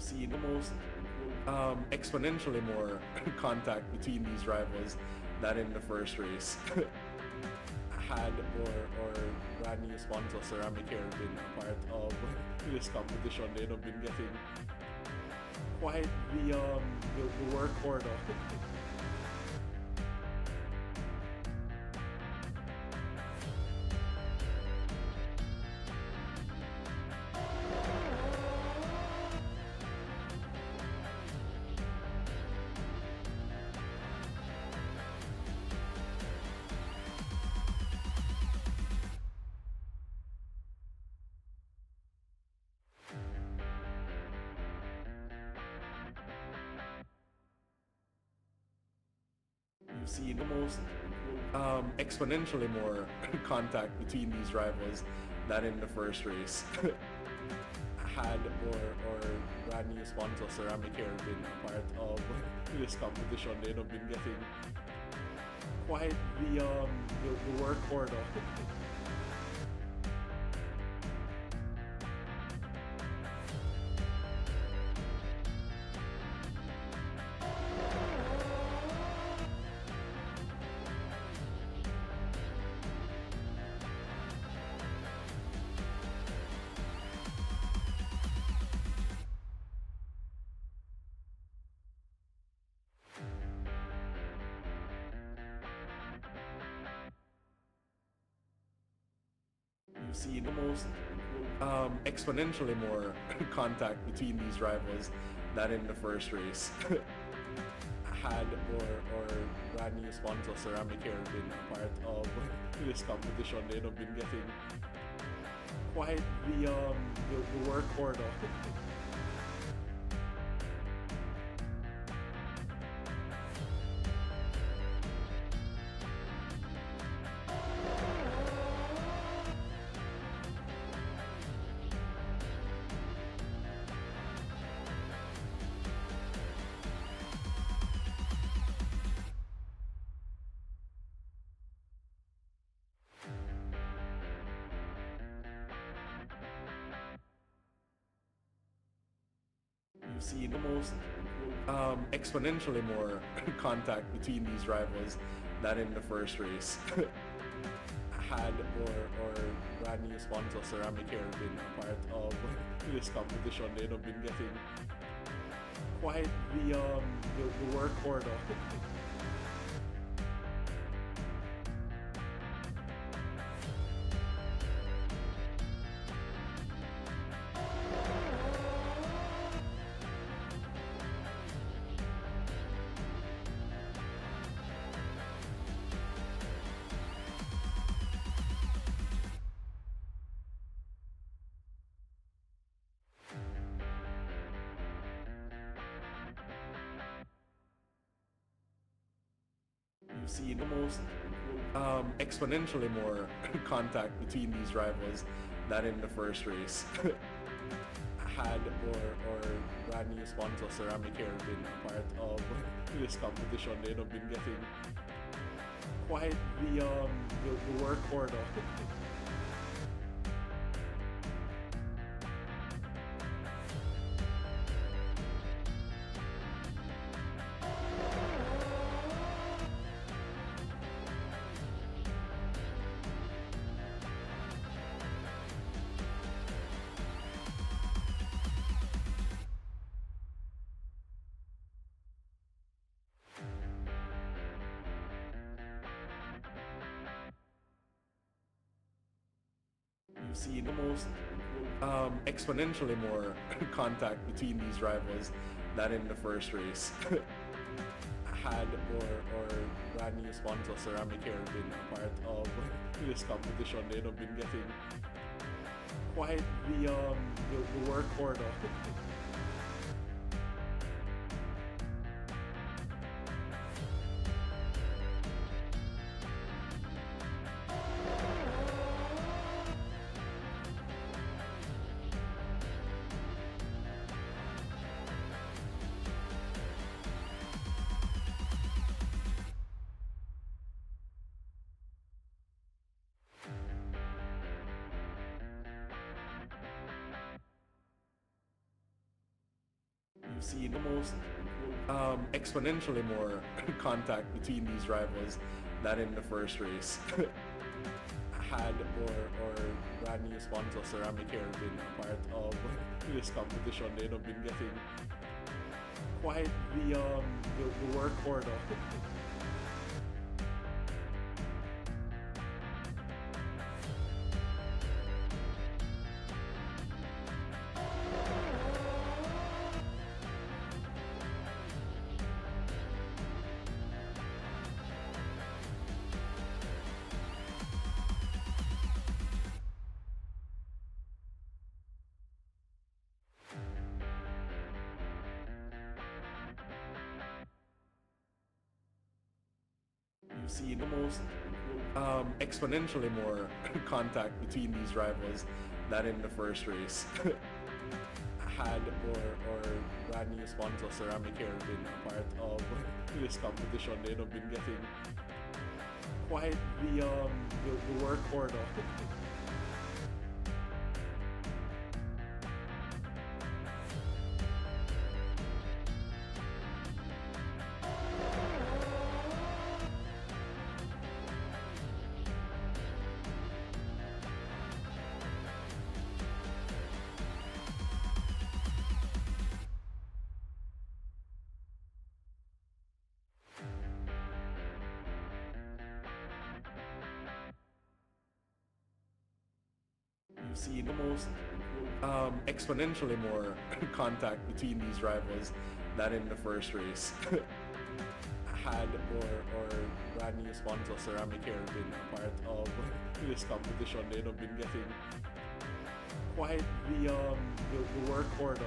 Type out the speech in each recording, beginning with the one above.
You've seen almost exponentially more contact between these rivals than in the first race. Had or brand new sponsor Ceramic Hair been a part of this competition, they'd have been getting quite the work order. You've seen almost exponentially more contact between these rivals than in the first race. Had or brand new sponsor Ceramic Hair been a part of this competition, they'd have been getting quite the work order. You've seen almost exponentially more contact between these rivals than in the first race. Had or brand new sponsor Ceramic Hair been a part of this competition, they'd have been getting quite the work order. You've seen almost exponentially more contact between these rivals than in the first race. Had or brand new sponsor Ceramic Hair been a part of this competition, they'd have been getting quite the work order. You've seen almost exponentially more contact between these rivals than in the first race. Had or brand new sponsor Ceramic Hair been a part of this competition, they'd have been getting quite the work order. You've seen almost exponentially more contact between these rivals than in the first race. Had or brand new sponsor Ceramic Hair been a part of this competition, they'd have been getting quite the work order. You've seen almost exponentially more contact between these rivals than in the first race. Had or brand new sponsor ceramic hair been a part of this competition, they'd have been getting quite the work order. You've seen almost exponentially more contact between these rivals than in the first race. Had or brand new sponsor ceramic hair been a part of this competition, they'd have been getting quite the work order. You've seen almost exponentially more contact between these rivals than in the first race. Had or brand new sponsor ceramic hair been a part of this competition, they'd have been getting quite the work order.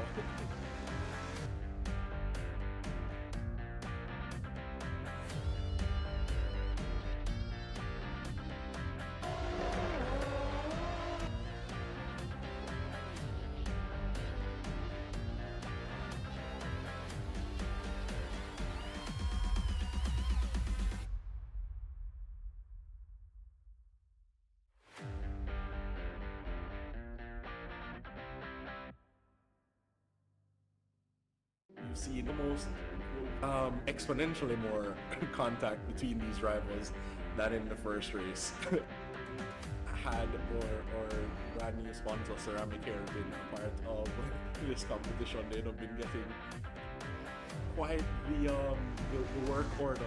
You've seen almost exponentially more contact between these rivals than in the first race. Had or brand new sponsor ceramic hair been a part of this competition, they'd have been getting quite the work order.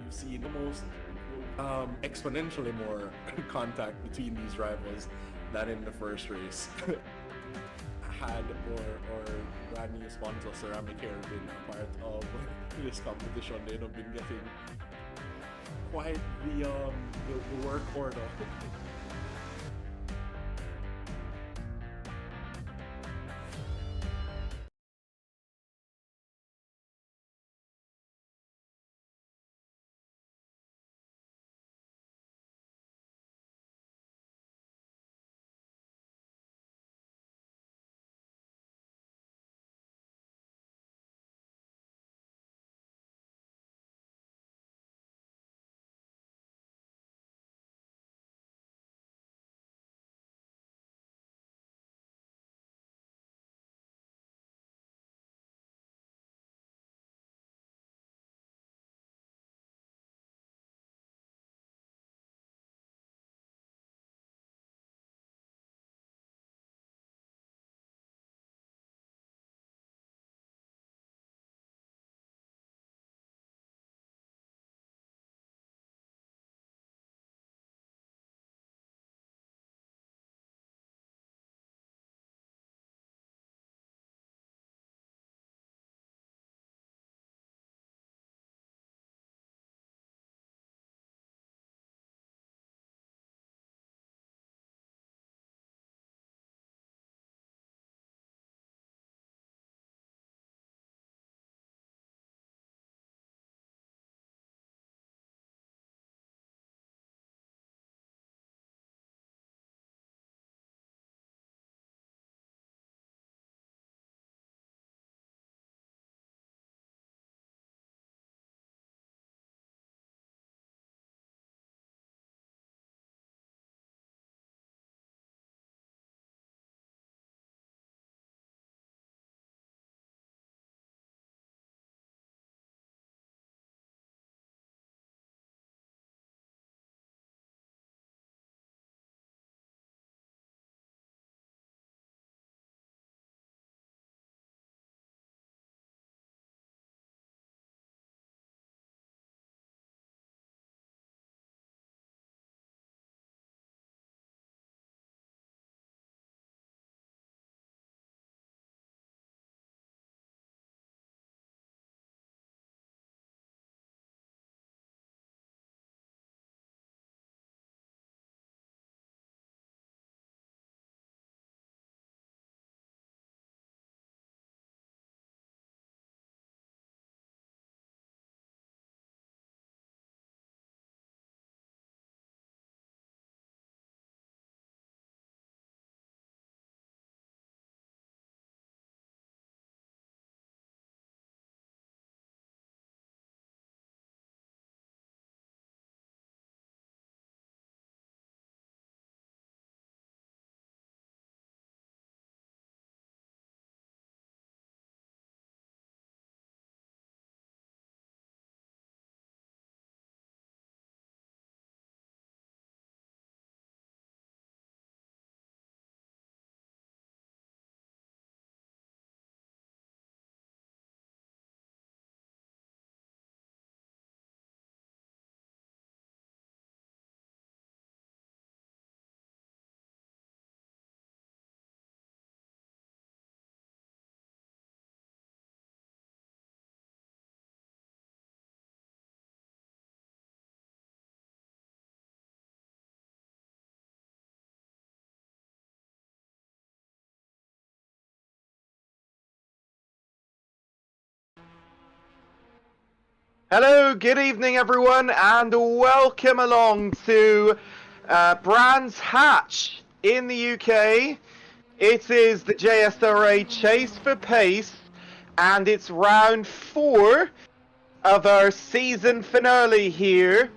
You've seen almost exponentially more contact between these rivals than in the first race. Had or brand new sponsor ceramic hair been a part of this competition, they'd have been getting quite the work order. Hello, good evening, everyone, and welcome along to Brands Hatch in the UK. It is the JSRA Chase for Pace, and it's round 4 of our season finale here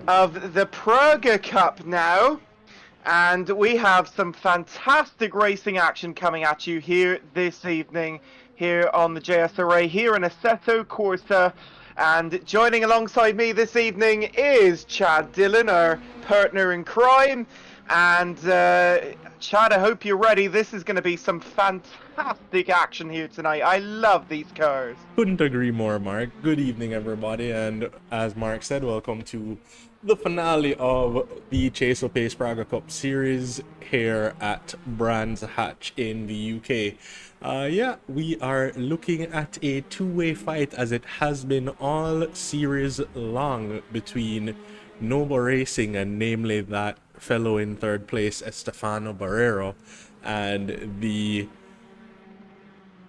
of the Praga Cup now. And we have some fantastic racing action coming at you here this evening, here on the JSRA, here in Assetto Corsa. And joining alongside me this evening is Chad Dillon, our partner in crime. And Chad, I hope you're ready. This is going to be some fantastic action here tonight. I love these cars. Couldn't agree more, Mark. Good evening, everybody, and as Mark said, welcome to the finale of the Chase of Pace Praga Cup series here at Brands Hatch in the UK. Yeah, we are looking at a two-way fight, as it has been all series long, between Noble Racing and namely that fellow in third place, Estefano Barrero, and the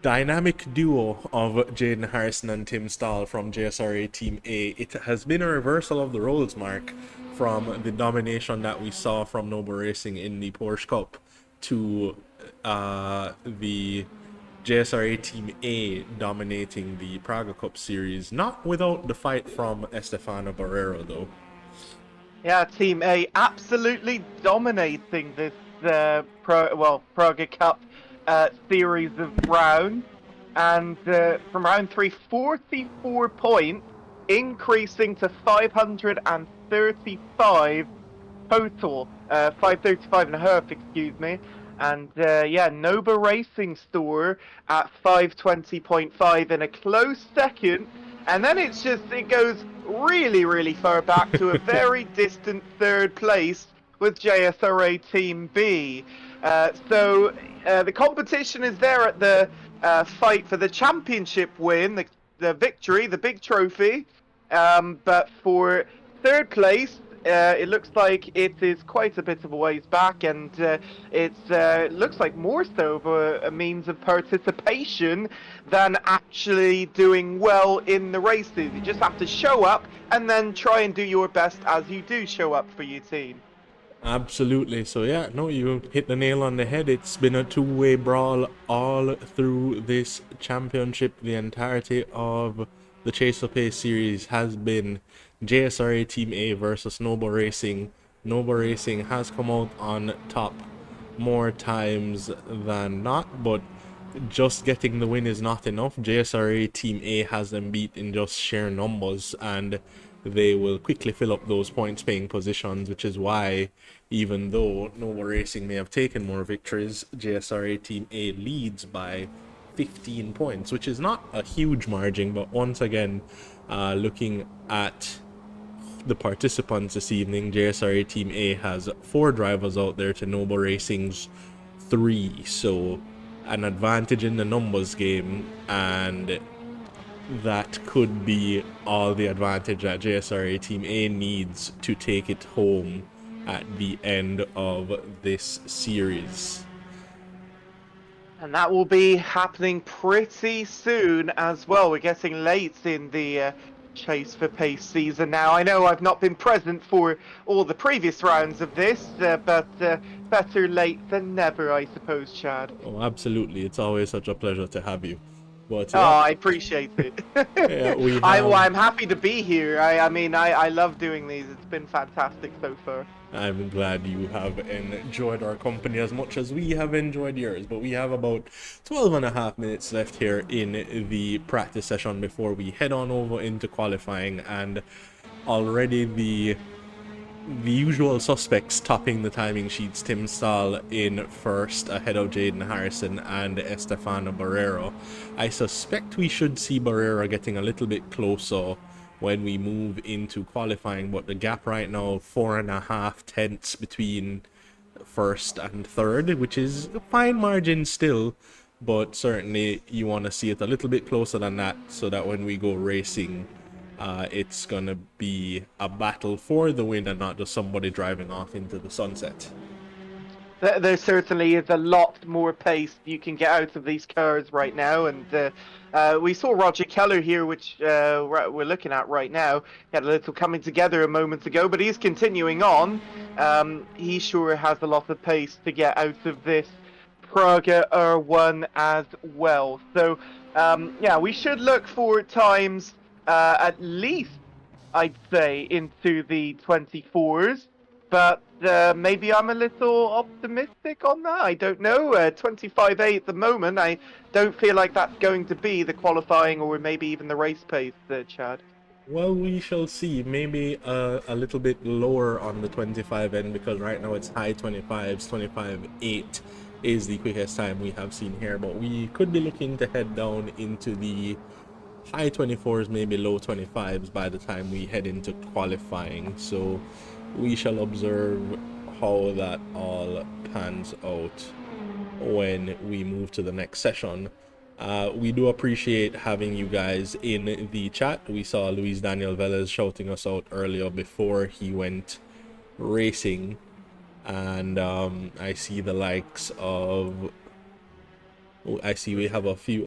dynamic duo of Jaden Harrison and Tim Stahl from JSRA Team A. It has been a reversal of the roles, Mark, from the domination that we saw from Noble Racing in the Porsche Cup to the JSRA Team A dominating the Praga Cup series. Not without the fight from Estefano Barrero, though. Yeah, Team A absolutely dominating this Praga Cup series of rounds, and from round 3, 44 points, increasing to 535 total, 535 and a half, excuse me. And yeah, Nova Racing Store at 520.5 in a close second. And then it goes really far back to a very distant third place with JSRA Team B. So the competition is there at the fight for the championship win, the victory, the big trophy. But for third place, it looks like it is quite a bit of a ways back, and it looks like more so of a means of participation than actually doing well in the races. You just have to show up and then try and do your best as you do show up for your team. Absolutely. So yeah, no, you hit the nail on the head. It's been a two-way brawl all through this championship. The entirety of the Chase of Pace series has been JSRA Team A versus Noble Racing. Noble Racing has come out on top more times than not, but just getting the win is not enough. JSRA Team A has them beat in just sheer numbers, and they will quickly fill up those points paying positions, which is why, even though Noble Racing may have taken more victories, JSRA Team A leads by 15 points, which is not a huge margin. But once again, looking at the participants this evening, JSRA Team A has 4 drivers out there to Noble Racing's 3, so an advantage in the numbers game, and that could be all the advantage that JSRA Team A needs to take it home at the end of this series. And that will be happening pretty soon as well. We're getting late in the Chase for Pace season now. I know I've not been present for all the previous rounds of this, but better late than never, I suppose, Chad. Oh, absolutely. It's always such a pleasure to have you. But, oh, I appreciate it. Yeah, I'm happy to be here. I mean, I love doing these. It's been fantastic so far. I'm glad you have enjoyed our company as much as we have enjoyed yours. But we have about 12 and a half minutes left here in the practice session before we head on over into qualifying. And already the usual suspects topping the timing sheets: Tim Stahl in first ahead of Jaden Harrison and Estefano Barrero. I suspect we should see Barrero getting a little bit closer when we move into qualifying, but the gap right now, 4.5 tenths between first and third, which is a fine margin still, but certainly you want to see it a little bit closer than that, so that when we go racing, it's gonna be a battle for the win and not just somebody driving off into the sunset. There certainly is a lot more pace you can get out of these cars right now, and we saw Roger Keller here, which we're looking at right now. He had a little coming together a moment ago, but he's continuing on. He sure has a lot of pace to get out of this Praga R1 as well. So, yeah, we should look for times at least, I'd say, into the 24s. But maybe I'm a little optimistic on that. I don't know. 25.8 at the moment. I don't feel like that's going to be the qualifying or maybe even the race pace, Chad. Well, we shall see. Maybe a little bit lower on the 25 end, because right now it's high 25s. 25.8 is the quickest time we have seen here, but we could be looking to head down into the high 24s, maybe low 25s by the time we head into qualifying. So we shall observe how that all pans out when we move to the next session. We do appreciate having you guys in the chat. We saw Luis Daniel Velez shouting us out earlier before he went racing, and I see the likes of, I see we have a few